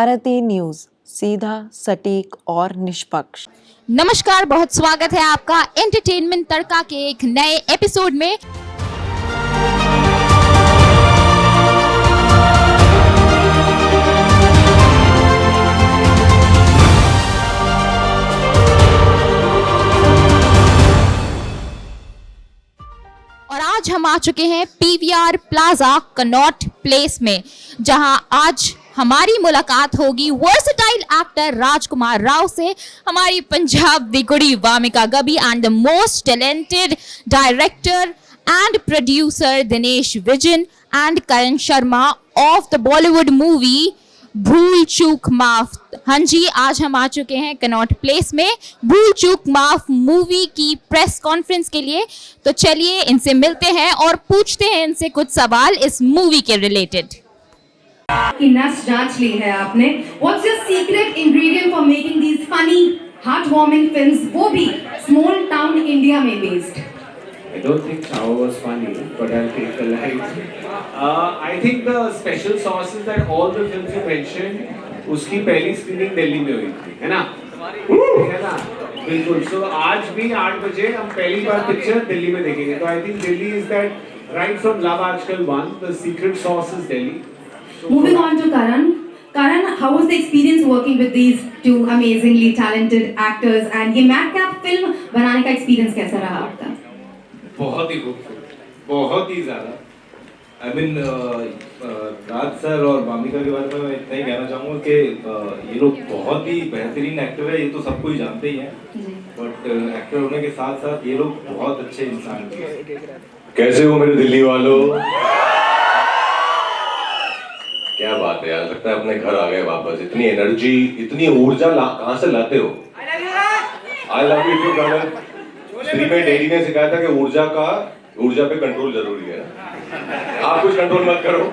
Bharti news, सीधा, सटीक और निष्पक्ष। नमस्कार, बहुत स्वागत है आपका एंटरटेनमेंट तड़का के एक नए एपिसोड में। और आज हम आ चुके हैं पीवीआर प्लाजा कनॉट प्लेस में, जहां आज हमारी मुलाकात होगी वर्सेटाइल एक्टर राजकुमार राव से, हमारी पंजाब दी कुड़ी Wamiqa gobi and the most talented director and producer Dinesh vision and Karan Sharma of the Bollywood movie भूल चूक माफ। हाँ जी, आज हम आ चुके हैं कनॉट प्लेस में भूल चूक माफ मूवी की प्रेस कॉन्फ्रेंस के लिए। तो चलिए इनसे मिलते हैं और पूछते हैं इनसे कुछ सवाल इस मूवी के रिलेटेड। की नस जांच ली है आपने। What's your secret ingredient for making these funny, heartwarming films? वो भी small town India में based. I don't think Chao was funny, but I'll take the light. I think the special sauce is that all the films you mentioned, उसकी पहली screening Delhi में हुई थी, है ना? है ना? बिल्कुल। So आज भी 8 बजे हम पहली बार पिक्चर दिल्ली में देखेंगे। तो I think Delhi is that right from Love Aajkal 1, the secret sauce is Delhi. Moving on to Karan. Karan, how was the experience working with these two amazingly talented actors? And ये madcap film बनाने का experience कैसा रहा आपका? बहुत ही खूबसूरत, बहुत ही ज़्यादा। I mean, राज सर और वामिका के बारे में मैं इतना ही कहना चाहूँगा कि ये लोग बहुत ही बेहतरीन एक्टर है, ये तो सबको ही जानते ही हैं। बट एक्टर होने के साथ साथ ये लोग बहुत अच्छे इंसान हैं। कैसे हो मेरे दिल्ली वालों? क्या बात है यार, लगता है अपने घर आ गए वापस। इतनी एनर्जी, इतनी ऊर्जा कहाँ से लाते हो? I love you too brother. श्री में डेडी ने सिखाया था कि ऊर्जा पे कंट्रोल जरूरी है। आप कुछ कंट्रोल मत करो,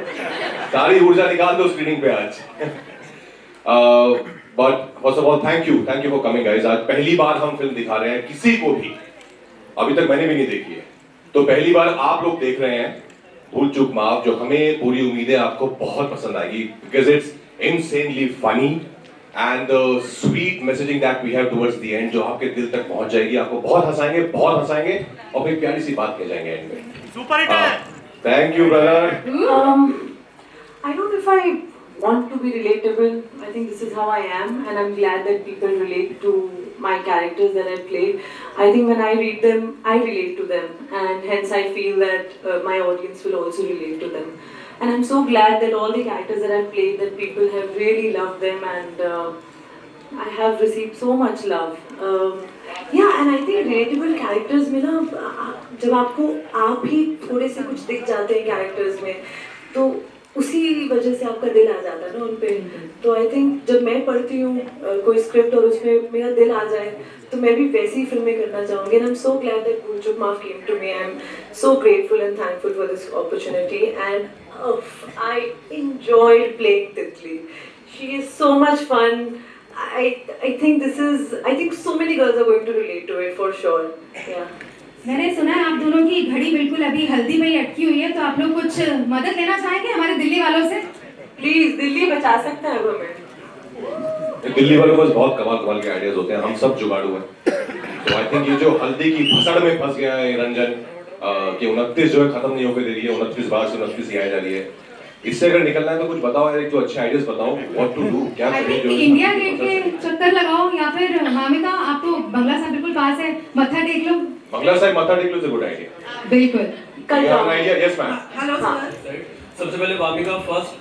सारी ऊर्जा निकाल दो स्क्रीनिंग पे आज। But first of all thank you for coming guys. आज पहली बार हम फिल्म दिखा रहे हैं किसी को भी, अभी तक मैंने भी नहीं देखी है, तो पहली बार आप लोग देख रहे हैं भूल चूक माफ, जो हमें पूरी उम्मीद है आपको बहुत पसंद आएगी, because it's insanely funny and the sweet messaging that we have towards the end, जो आपके दिल तक पहुंच जाएगी। आपको बहुत हंसाएंगे और फिर प्यारी सी बात कह जाएंगे एंड में। सुपर हिट है। Thank you brother. I don't know if I want to be relatable. I think this is how I am, and I'm glad that people relate to my characters that I've played. I think when I read them, I relate to them, and hence I feel that my audience will also relate to them. And I'm so glad that all the characters that I've played, that people have really loved them, and I have received so much love. Yeah, and I think relatable characters में ना, जब आपको आप ही थोड़े से कुछ दिख जाते हैं कैरेक्टर्स में, तो उसी वजह से आपका दिल आ जाता है ना उन पे। तो आई थिंक जब मैं पढ़ती हूँ कोई स्क्रिप्ट और उसमें मेरा दिल आ जाए, तो मैं भी वैसी फिल्में करना चाहूँगी। And I am so glad that Bhool Chuk Maaf came to me. I am so grateful and thankful for this opportunity, and I enjoyed playing Titli. She is so much fun. I think so many girls are going to relate to it for sure. Yeah. मैंने सुना है आप दोनों की घड़ी बिल्कुल अभी हल्दी में ही अटकी हुई है, तो आप लोग कुछ मदद लेना चाहेंगे हमारे दिल्ली वालों से? प्लीज, दिल्ली बचा सकता है हमें। दिल्ली वालों के पास बहुत कमाल के आइडियाज होते हैं, हम सब जुगाड़ू हैं। तो आई थिंक ये जो हल्दी की भसड़ में फंस गया है रंजन, कि 29 जो है खत्म नहीं होकर दे रही है, 29 बार से 29 ही आई जा रही है। इससे अगर निकलना है तो कुछ बताओ यार, एक तो अच्छे आइडियाज बताओ, व्हाट टू डू, क्या करें। जो इंडिया गेट के चक्कर लगाओ, या फिर वामिका आप तो बंगला साहब बिल्कुल पास है, मत्था टेक लो। बंगला साहब मत्था टेक लो, इज अ गुड आइडिया। बिल्कुल। Yes ma'am. Hello sir. सबसे पहले वामिका, फर्स्ट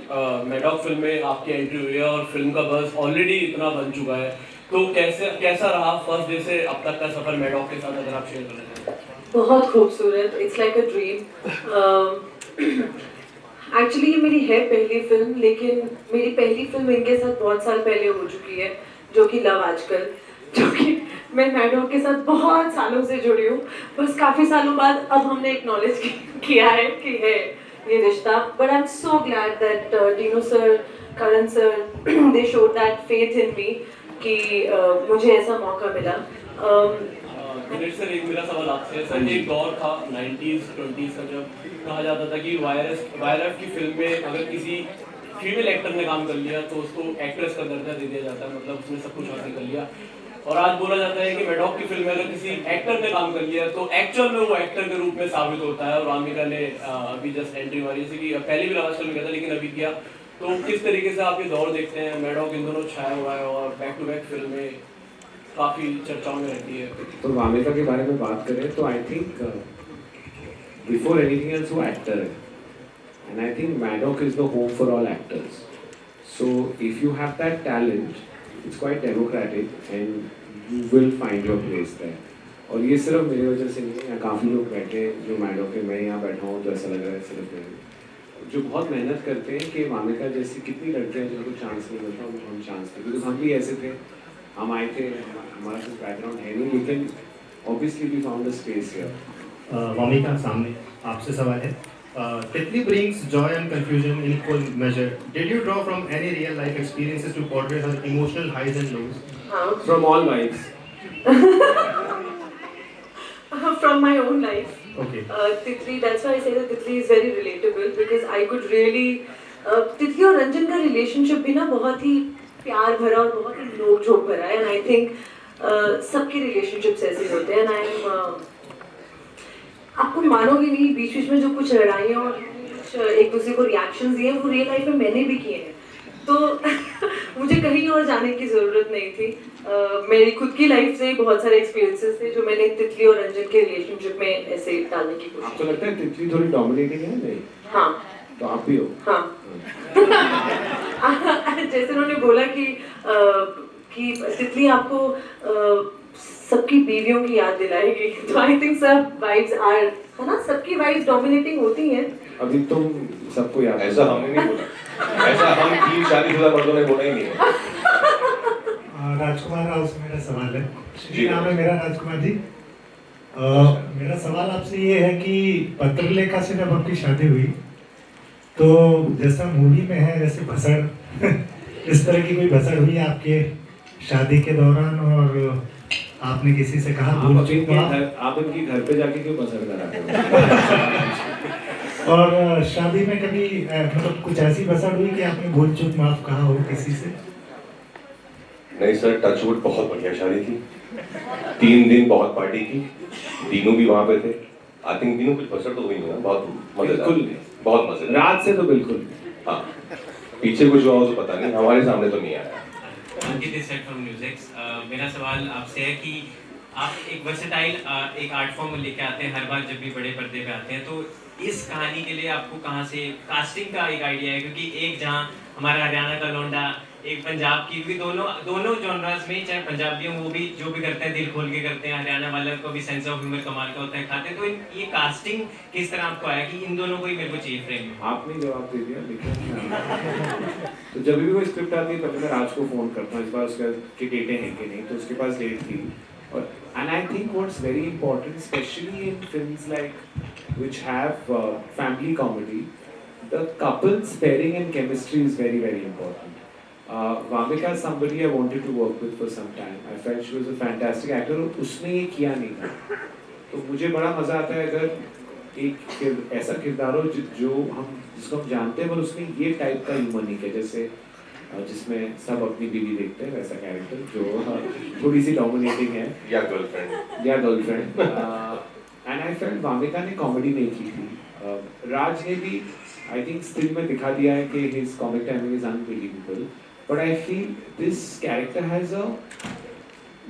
मैडॉक फिल्म में आपकी एंट्री हुई है और फिल्म का बज़ ऑलरेडी इतना बन चुका है, तो कैसा रहा फर्स्ट डे से अब तक का सफर मैडॉक के साथ, अगर आप शेयर करना चाहें? बहुत खूबसूरत, it's like a dream. Actually ये मेरी है पहली फिल्म, लेकिन मेरी पहली फिल्म इनके साथ बहुत साल पहले हो चुकी है, जो कि लव आजकल, जो कि मैं मैडॉक के साथ बहुत सालों से जुड़ी हूँ। बस काफ़ी सालों बाद अब हमने एक्नॉलेज किया है कि है ये रिश्ता। But I am so glad that Dino sir, Karan sir, they showed that faith in me कि मुझे ऐसा मौका मिला। दिनेश सर, एक मेरा सवाल आपसे है सर, एक दौर था 90s 20s का जब कहा जाता था कि वायरस की फिल्म में अगर किसी फीमेल एक्टर ने काम कर लिया तो उसको एक्ट्रेस का दर्जा दे दिया जाता है, मतलब उसने सब कुछ हासिल कर लिया। और आज बोला जाता है कि मैडॉक की फिल्म में अगर किसी एक्टर ने काम कर लिया तो एक्चुअल में वो एक्टर के रूप में साबित होता है। और वामिका ने अभी जस्ट एंट्री मारी, जैसे कि पहले भी लास्ट में किया था लेकिन अभी किया। तो किस तरीके से आप ये दौर देखते हैं, मैडॉक इन दोनों छाया हुआ है और बैक टू बैक फिल्में काफ़ी चर्चाओं में रहती है। तो वामिका के बारे में बात करें तो I think before anything else वो एक्टर है, and I think Maddock is the home for all actors. So if you have that talent, it's quite democratic and you will find your place there. और ये सिर्फ मेरी वजह से नहीं है, यहाँ काफ़ी लोग बैठे हैं जो मैडॉक के, मैं यहाँ बैठा हूँ तो ऐसा लग रहा है सिर्फ मेरे, जो बहुत मेहनत करते हैं कि वामिका जैसी कितनी लड़के हैं जिनको चांस नहीं मिलता, उनको हम चांस दें। बिकॉज हम भी ऐसे थे, हम आए थे, हमारा कुछ बैकग्राउंड है नहीं, लेकिन obviously we found a space here. Wamika, सामने आपसे सवाल है। Titli brings joy and confusion in equal measure. Did you draw from any real life experiences to portray her emotional highs and lows? From all vibes. From my own life. Okay. Titli, that's why I say that Titli is very relatable because I could really Titli और रंजन का relationship भी ना बहुत ही प्यार भरा और बहुत ही नोक झोंक भरा है, and I think सबके relationships ऐसे होते हैं, and I am आपको मानोगे नहीं, बीच बीच में जो कुछ लड़ाइयाँ और कुछ एक दूसरे को रिएक्शंस दिए वो रियल लाइफ में मैंने भी किए हैं, तो मुझे कहीं और जाने की ज़रूरत नहीं थी। मेरी खुद की लाइफ से बहुत सारे एक्सपीरियंसेस थे जो मैंने तितली और रंजन के रिलेशनशिप में ऐसे डालने की कोशिश। आपको लगता है तितली थोड़ी डोमिनेटिंग है? नहीं। हाँ। तो आप भी हो? हाँ। जैसे उन्होंने बोला कि तितली आपको सबकी बीवियों की याद दिलाएगी, तो आई थिंक सब वाइब्स आर, है ना, सबकी वाइब्स डोमिनेटिंग होती हैं। अभी तुम सबको याद, ऐसा हमने नहीं बोला, ऐसा हम 30-40 मर्दों ने बोला ही नहीं है। राजकुमार राव से मेरा सवाल है। जी नाम है मेरा राजकुमार जी। मेरा सवाल आपसे ये है कि पत्रलेखा से जब आपकी शादी हुई तो जैसा मूवी में है वैसे भसड़ इस तरह की कोई भसड़ हुई आपके शादी के दौरान, और आपने किसी से कहा आप इनकी घर पे जाके क्यों बसर कराते हो? और शादी में कभी मतलब कुछ ऐसी बसर हुई कि आपने भूल चूक माफ कहा हो किसी से? नहीं सर, टचवुड बहुत बढ़िया शादी थी, 3 दिन बहुत पार्टी की, तीनों भी वहाँ पे थे। आई थिंक तीनों कुछ बसर तो हुई नहीं ना, बहुत बिल्कुल बहुत मजे, रात से तो बिल्कुल। हाँ, पीछे कुछ हुआ हो तो पता नहीं, हमारे सामने तो नहीं आया। मेरा सवाल आपसे है कि आप एक वर्सेटाइल एक आर्ट फॉर्म लेके आते हैं हर बार जब भी बड़े पर्दे पे आते हैं, तो इस कहानी के लिए आपको कहाँ से कास्टिंग का एक आइडिया है? क्योंकि एक जहाँ हमारा हरियाणा का लौंडा, एक पंजाब की, क्योंकि दोनों जॉनरास में, चाहे पंजाबी हो वो भी जो भी करते हैं दिल खोल के करते हैं, हरियाणा वाले को भी सेंस ऑफ ह्यूमर कमाल का होता है, खाते हैं। तो ये कास्टिंग किस तरह आपको आया कि इन दोनों को ही मेरे को चाहिए फ्रेम में? आपने जवाब दे दिया, लेकिन तो जब भी कोई स्क्रिप्ट आती है पहले मैं राज को फोन करता हूँ, इस बार उसके डेटें हैं कि नहीं, तो उसके पास डेट थी। और and I think what's very important specially in films like which have family comedy, the couples pairing and chemistry is very very important. Wamiqa is somebody I wanted to work with for some time. I felt she was a fantastic actor और उसने ये किया नहीं था, तो मुझे बड़ा मजा आता है अगर एक ऐसा किरदार हो जिसको हम जानते हैं पर उसने ये टाइप का ह्यूमर नहीं किया, जैसे जिसमें सब अपनी बीवी देखते हैं वैसा कैरेक्टर जो थोड़ी सी डोमिनेटिंग है, या girlfriend and I felt Wamiqa ने कॉमेडी नहीं की थी। राज ने भी आई थिंक स्टिल में दिखा दिया है कि his comic timing is unbelievable, but I feel this character has a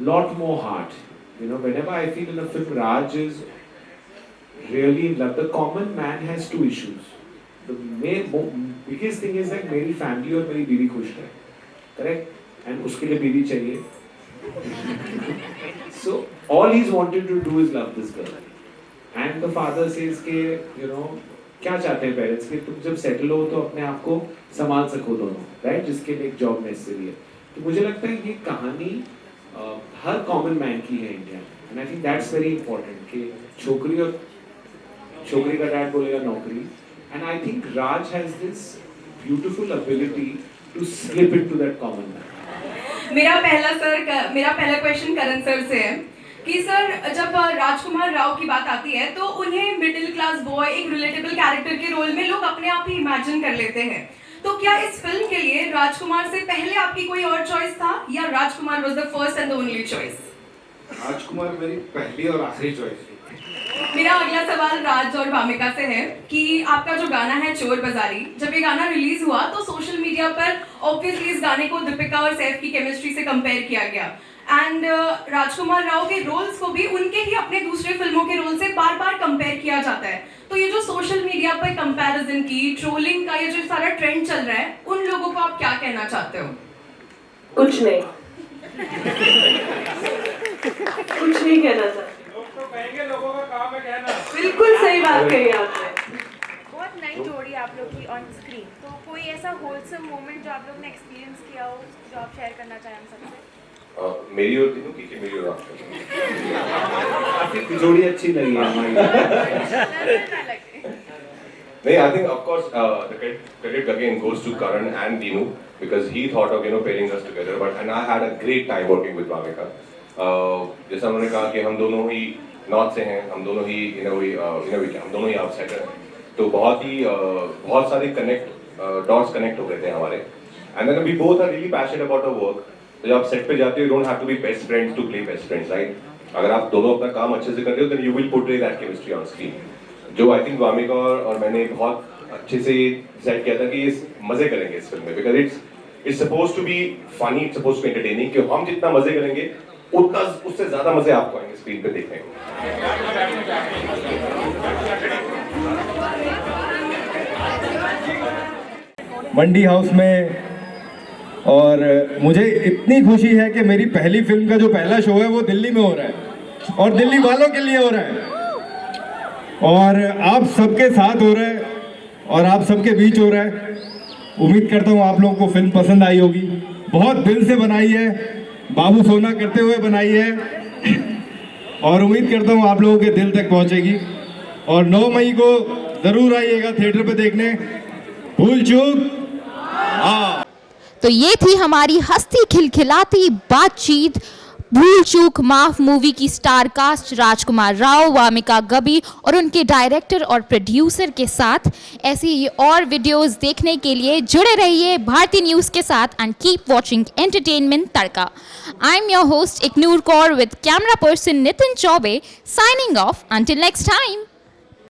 lot more heart. You know, whenever I feel in a film Raj is really in love, the common man has 2 issues. The biggest thing is that मेरी family और मेरी बीवी खुश है, correct? And उसके लिए बीवी चाहिए. So all he's wanted to do is love this girl. And the father says कि you know क्या चाहते हैं पेरेंट्स कि तुम जब सेटल हो तो अपने आप को संभाल सको दोनों, राइट? जिसके लिए एक जॉब नेसेसरी है. तो मुझे लगता है ये कहानी हर कॉमन मैन की है इंडिया में, and I think that's very important कि छोकरी का डैड बोलेगा नौकरी, and I think Raj has this beautiful ability to slip into that common man. मेरा पहला क्वेश्चन करण सर से है कि सर जब राजकुमार राव की बात आती है तो उन्हें मिडिल क्लास बॉय, एक रिलेटेबल कैरेक्टर के रोल में लोग अपने आप ही इमेजिन कर लेते हैं. तो क्या इस फिल्म के लिए राजकुमार से पहले आपकी कोई और चॉइस था या Rajkumar was the first and the only choice? Rajkumar मेरी पहली और आखिरी चॉइस थी। मेरा अगला सवाल राज और भामिका से है कि आपका जो गाना है चोर बाजारी, जब ये गाना रिलीज हुआ तो सोशल मीडिया पर ऑब्वियसली इस गाने को दीपिका और सैफ की केमिस्ट्री से कंपेयर किया गया एंड राजकुमार राव के रोल्स को भी उनके ही अपने दूसरे फिल्मों के रोल से बार बार कंपेयर किया जाता है। तो ये जो सोशल मीडिया पर कंपैरिजन की ट्रोलिंग का ये जो सारा ट्रेंड चल रहा है, उन लोगों को आप क्या कहना चाहते हो? कुछ नहीं कुछ नहीं कहना चाहती। लोगों का काम है कहना। बिल्कुल सही बात कही आपने। बहुत नई जोड़ी आप लोग की ऑन स्क्रीन, तो कोई ऐसा होलसम मोमेंट जो आप लोग ने एक्सपीरियंस किया हो जो आप शेयर करना चाहें हम सबसे? मेरी और तीनों की मेरी और काफी जोड़ी अच्छी लगी है हमारी। नहीं, I think of course the credit again goes to Karan and Dinu because he thought of pairing us together, and I had a great time working with Bhavika. जैसा उन्होंने कहा कि हम दोनों ही नॉर्थ से हैं, हम दोनों ही हम दोनों ही आउटसाइडर हैं, तो बहुत सारे डॉट्स कनेक्ट हो गए थे हमारे, and then we both are really passionate about our work. तो जब आप सेट पे जाते हो, you don't have to be best friends to play best friends, right? अगर आप दोनों अपना काम अच्छे से कर रहे हो, then you will portray that chemistry on screen. जो I think वामिका और मैंने बहुत अच्छे से डिसाइड किया था कि इस मजे करेंगे इस फिल्म में, because it's supposed to be funny, it's supposed to be entertaining, कि हम जितना मजे करेंगे उतना उससे ज्यादा मजे आपको आएंगे स्क्रीन पे देखने को। मंडी हाउस में, और मुझे इतनी खुशी है कि मेरी पहली फिल्म का जो पहला शो है वो दिल्ली में हो रहा है और दिल्ली वालों के लिए हो रहा है और आप सबके साथ हो रहा है और आप सबके बीच हो रहा है। उम्मीद करता हूँ आप लोगों को फिल्म पसंद आई होगी। बहुत दिल से बनाई है, बाबू सोना करते हुए बनाई है और उम्मीद करता हूँ आप लोगों के दिल तक पहुँचेगी। और 9 मई को ज़रूर आइएगा थिएटर पे देखने। भूल चूक हाँ। तो ये थी हमारी हंसती खिलखिलाती बातचीत भूल चूक माफ मूवी की स्टार कास्ट राजकुमार राव, वामिका गबी और उनके डायरेक्टर और प्रोड्यूसर के साथ। ऐसी और वीडियोस देखने के लिए जुड़े रहिए भारती न्यूज़ के साथ and keep watching entertainment tadka. I am your host Ignoor Kaur with camera person Nitin Choubey signing off until next time.